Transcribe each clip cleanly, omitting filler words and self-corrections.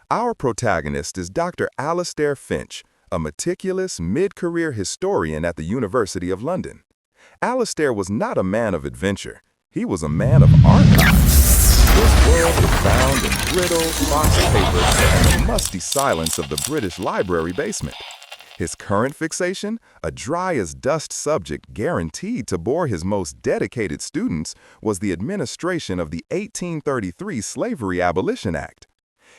Our protagonist is Dr. Alistair Finch, a meticulous mid-career historian at the University of London. Alistair was not a man of adventure. He was a man of archives. His world was bound in brittle, boxed papers and the musty silence of the British Library basement. His current fixation, a dry-as-dust subject guaranteed to bore his most dedicated students, was the administration of the 1833 Slavery Abolition Act.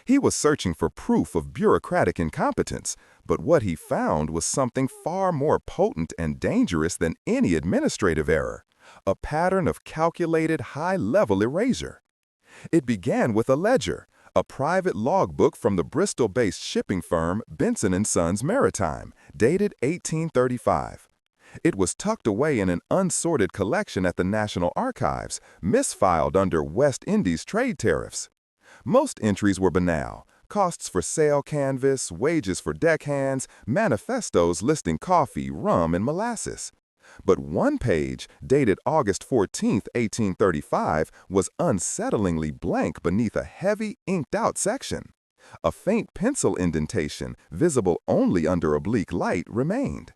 He was searching for proof of bureaucratic incompetence, but what he found was something far more potent and dangerous than any administrative error, a pattern of calculated high-level erasure. It began with a ledger, a private logbook from the Bristol-based shipping firm Benson & Sons Maritime, dated 1835. It was tucked away in an unsorted collection at the National Archives, misfiled under West Indies trade tariffs. Most entries were banal: costs for sail canvas, wages for deckhands, manifestos listing coffee, rum, and molasses. But one page, dated August 14, 1835, was unsettlingly blank beneath a heavy, inked-out section. A faint pencil indentation, visible only under oblique light, remained.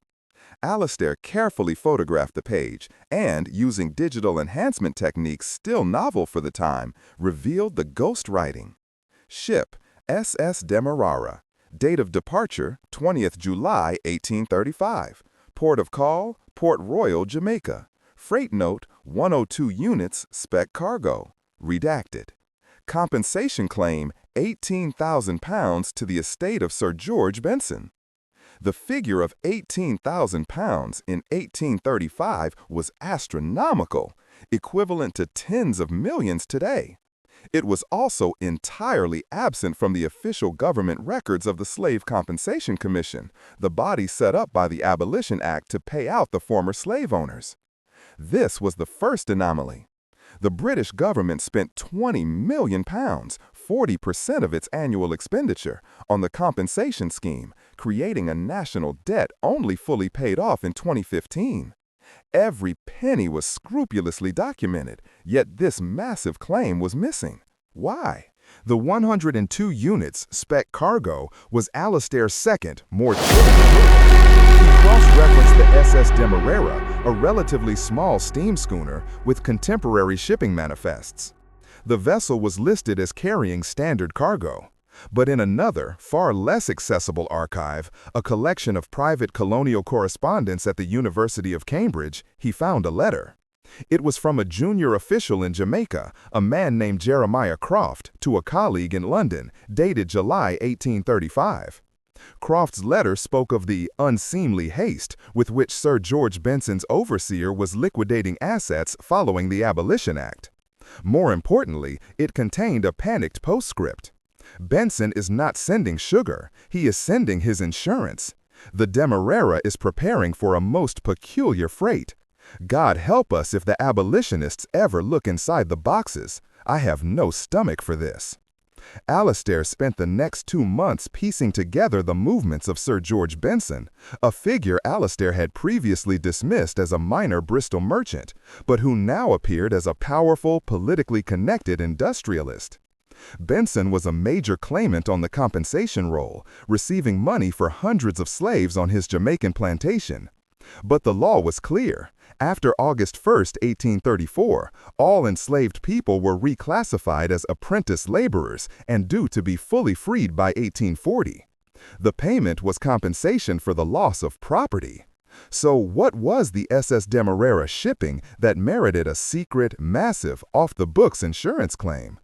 Alistair carefully photographed the page and, using digital enhancement techniques still novel for the time, revealed the ghost writing. Ship, SS 𝕍𝖊, date of departure, 20th July 1835. Port of call, Port Royal, Jamaica. Freight note, 102 units, spec cargo. Redacted. Compensation claim, £18,000 to the estate of Sir George Benson. The figure of £18,000 in 1835 was astronomical, equivalent to tens of millions today. It was also entirely absent from the official government records of the Slave Compensation Commission, the body set up by the Abolition Act to pay out the former slave owners. This was the first anomaly. The British government spent £20 million, 40% of its annual expenditure, on the compensation scheme, creating a national debt only fully paid off in 2015. Every penny was scrupulously documented, yet this massive claim was missing. Why? The 102 units spec cargo was Alistair's second, more trivial. He cross-referenced the SS 𝕍𝖊, a relatively small steam schooner with contemporary shipping manifests. The vessel was listed as carrying standard cargo. But in another, far less accessible archive, a collection of private colonial correspondence at the University of Cambridge, he found a letter. It was from a junior official in Jamaica, a man named Jeremiah Croft, to a colleague in London, dated July 1835. Croft's letter spoke of the unseemly haste with which Sir George Benson's overseer was liquidating assets following the Abolition Act. More importantly, it contained a panicked postscript. Benson is not sending sugar, he is sending his insurance. The Demerara is preparing for a most peculiar freight. God help us if the abolitionists ever look inside the boxes. I have no stomach for this. Alistair spent the next 2 months piecing together the movements of Sir George Benson, a figure Alistair had previously dismissed as a minor Bristol merchant, but who now appeared as a powerful, politically connected industrialist. Benson was a major claimant on the compensation roll, receiving money for hundreds of slaves on his Jamaican plantation. But the law was clear. After August 1, 1834, all enslaved people were reclassified as apprentice laborers and due to be fully freed by 1840. The payment was compensation for the loss of property. So what was the SS 𝕍𝖊 shipping that merited a secret, massive, off-the-books insurance claim?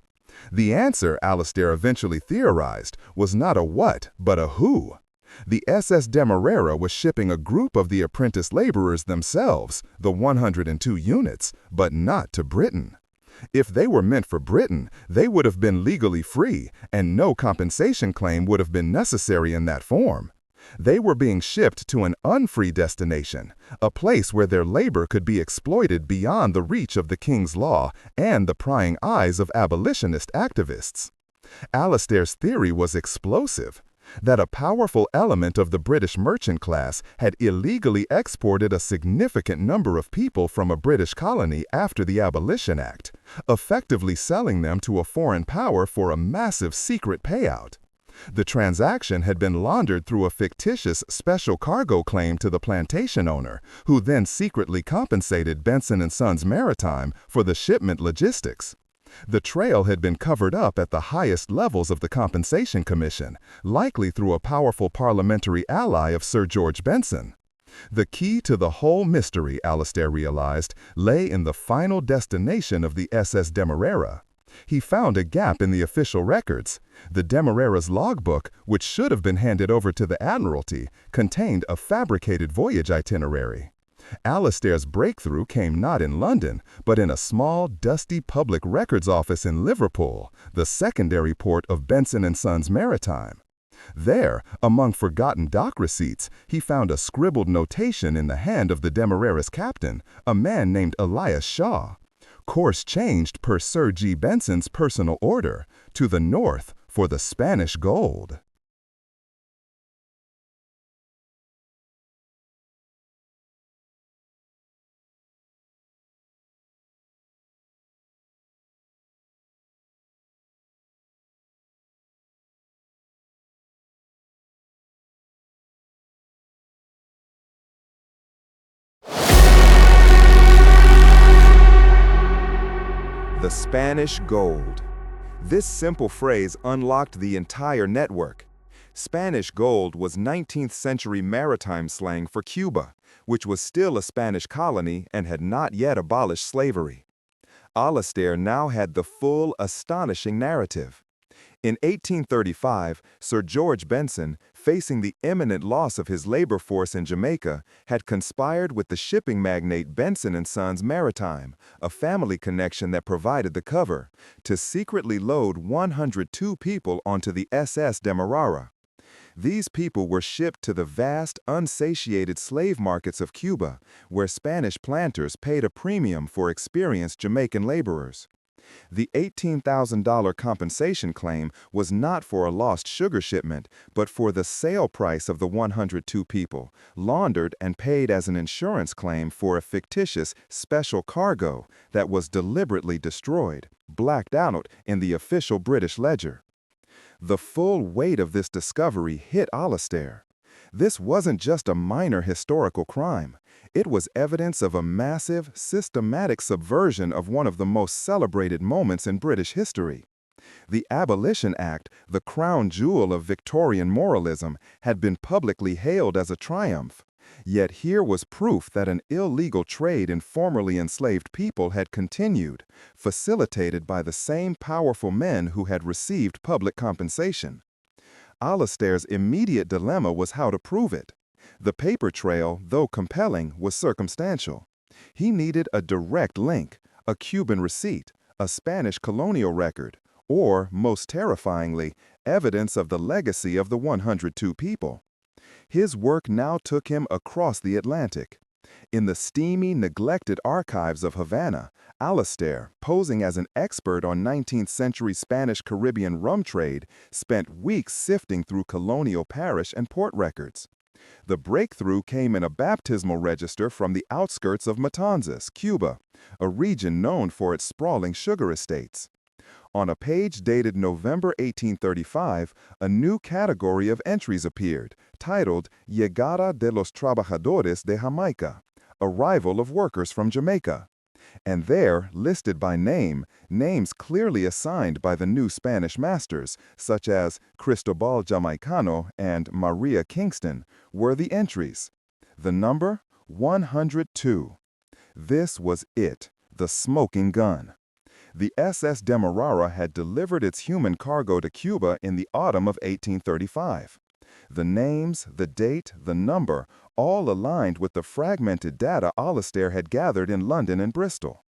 The answer, Alistair eventually theorized, was not a what, but a who. The SS 𝕍𝖊 was shipping a group of the apprentice laborers themselves, the 102 units, but not to Britain. If they were meant for Britain, they would have been legally free, and no compensation claim would have been necessary in that form. They were being shipped to an unfree destination, a place where their labor could be exploited beyond the reach of the King's law and the prying eyes of abolitionist activists. Alistair's theory was explosive, that a powerful element of the British merchant class had illegally exported a significant number of people from a British colony after the Abolition Act, effectively selling them to a foreign power for a massive secret payout. The transaction had been laundered through a fictitious special cargo claim to the plantation owner, who then secretly compensated Benson & Sons Maritime for the shipment logistics. The trail had been covered up at the highest levels of the Compensation Commission, likely through a powerful parliamentary ally of Sir George Benson. The key to the whole mystery, Alistair realized, lay in the final destination of the SS 𝕍𝖊. He found a gap in the official records. The 𝕍𝖊's logbook, which should have been handed over to the Admiralty, contained a fabricated voyage itinerary. Alistair's breakthrough came not in London, but in a small, dusty public records office in Liverpool, the secondary port of Benson & Sons Maritime. There, among forgotten dock receipts, he found a scribbled notation in the hand of the 𝕍𝖊's captain, a man named Elias Shaw. Course changed per Sir G. Benson's personal order, to the north for the Spanish gold. The Spanish gold. This simple phrase unlocked the entire network. Spanish gold was 19th century maritime slang for Cuba, which was still a Spanish colony and had not yet abolished slavery. Alistair now had the full, astonishing narrative. In 1835, Sir George Benson, facing the imminent loss of his labor force in Jamaica, had conspired with the shipping magnate Benson & Sons Maritime, a family connection that provided the cover, to secretly load 102 people onto the SS 𝕍𝖊. These people were shipped to the vast, unsatiated slave markets of Cuba, where Spanish planters paid a premium for experienced Jamaican laborers. The $18,000 compensation claim was not for a lost sugar shipment, but for the sale price of the 102 people, laundered and paid as an insurance claim for a fictitious special cargo that was deliberately destroyed, blacked out in the official British ledger. The full weight of this discovery hit Alistair. This wasn't just a minor historical crime. It was evidence of a massive, systematic subversion of one of the most celebrated moments in British history. The Abolition Act, the crown jewel of Victorian moralism, had been publicly hailed as a triumph. Yet here was proof that an illegal trade in formerly enslaved people had continued, facilitated by the same powerful men who had received public compensation. Alistair's immediate dilemma was how to prove it. The paper trail, though compelling, was circumstantial. He needed a direct link, a Cuban receipt, a Spanish colonial record, or, most terrifyingly, evidence of the legacy of the 102 people. His work now took him across the Atlantic. In the steamy, neglected archives of Havana, Alistair, posing as an expert on 19th-century Spanish-Caribbean rum trade, spent weeks sifting through colonial parish and port records. The breakthrough came in a baptismal register from the outskirts of Matanzas, Cuba, a region known for its sprawling sugar estates. On a page dated November 1835, a new category of entries appeared, titled 𝕍𝖊 𝕍𝖊 𝕍𝖊, Arrival of Workers from Jamaica. And there, listed by name, names clearly assigned by the new Spanish masters, such as Cristobal Jamaicano and Maria Kingston, were the entries. The number? 102. This was it, the smoking gun. The SS 𝕍𝖊 had delivered its human cargo to Cuba in the autumn of 1835. The names, the date, the number, all aligned with the fragmented data Alistair had gathered in London and Bristol.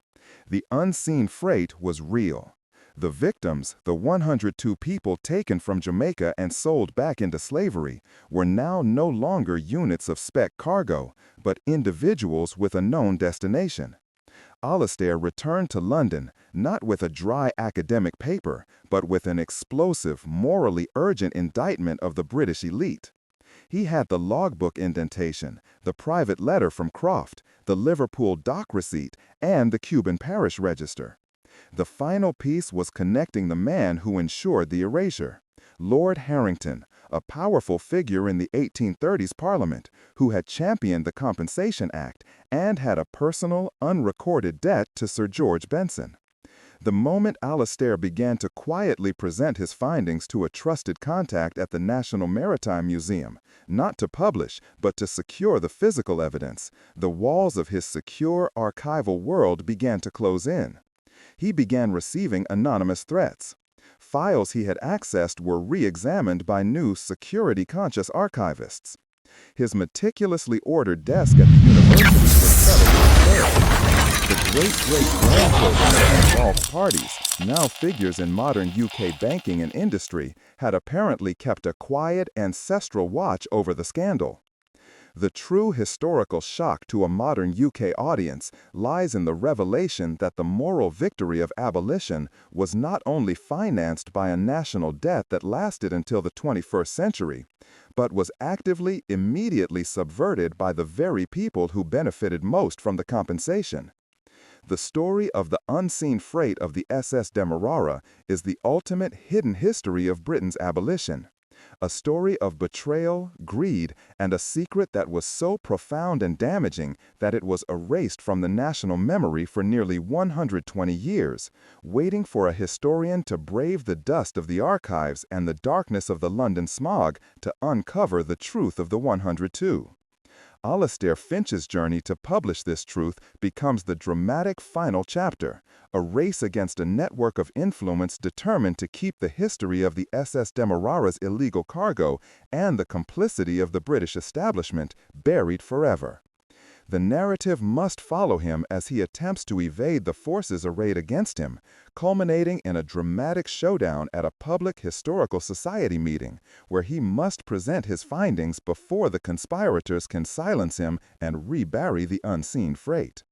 The unseen freight was real. The victims, the 102 people taken from Jamaica and sold back into slavery, were now no longer units of spec cargo, but individuals with a known destination. Alistair returned to London, not with a dry academic paper, but with an explosive, morally urgent indictment of the British elite. He had the logbook indentation, the private letter from Croft, the Liverpool dock receipt, and the Cuban parish register. The final piece was connecting the man who ensured the erasure. Lord Harrington, a powerful figure in the 1830s Parliament, who had championed the Compensation Act and had a personal, unrecorded debt to Sir George Benson. The moment Alastair began to quietly present his findings to a trusted contact at the National Maritime Museum, not to publish, but to secure the physical evidence, the walls of his secure archival world began to close in. He began receiving anonymous threats. Files he had accessed were re-examined by new security-conscious archivists. His meticulously ordered desk at the university was settled with care. The great-great-grandchildren of involved parties, now figures in modern UK banking and industry, had apparently kept a quiet, ancestral watch over the scandal. The true historical shock to a modern UK audience lies in the revelation that the moral victory of abolition was not only financed by a national debt that lasted until the 21st century, but was actively, immediately subverted by the very people who benefited most from the compensation. The story of the unseen freight of the SS Demerara is the ultimate hidden history of Britain's abolition. A story of betrayal, greed, and a secret that was so profound and damaging that it was erased from the national memory for nearly 120 years, waiting for a historian to brave the dust of the archives and the darkness of the London smog to uncover the truth of the 102. Alastair Finch's journey to publish this truth becomes the dramatic final chapter, a race against a network of influence determined to keep the history of the SS Demerara's illegal cargo and the complicity of the British establishment buried forever. The narrative must follow him as he attempts to evade the forces arrayed against him, culminating in a dramatic showdown at a public historical society meeting, where he must present his findings before the conspirators can silence him and rebury the unseen freight.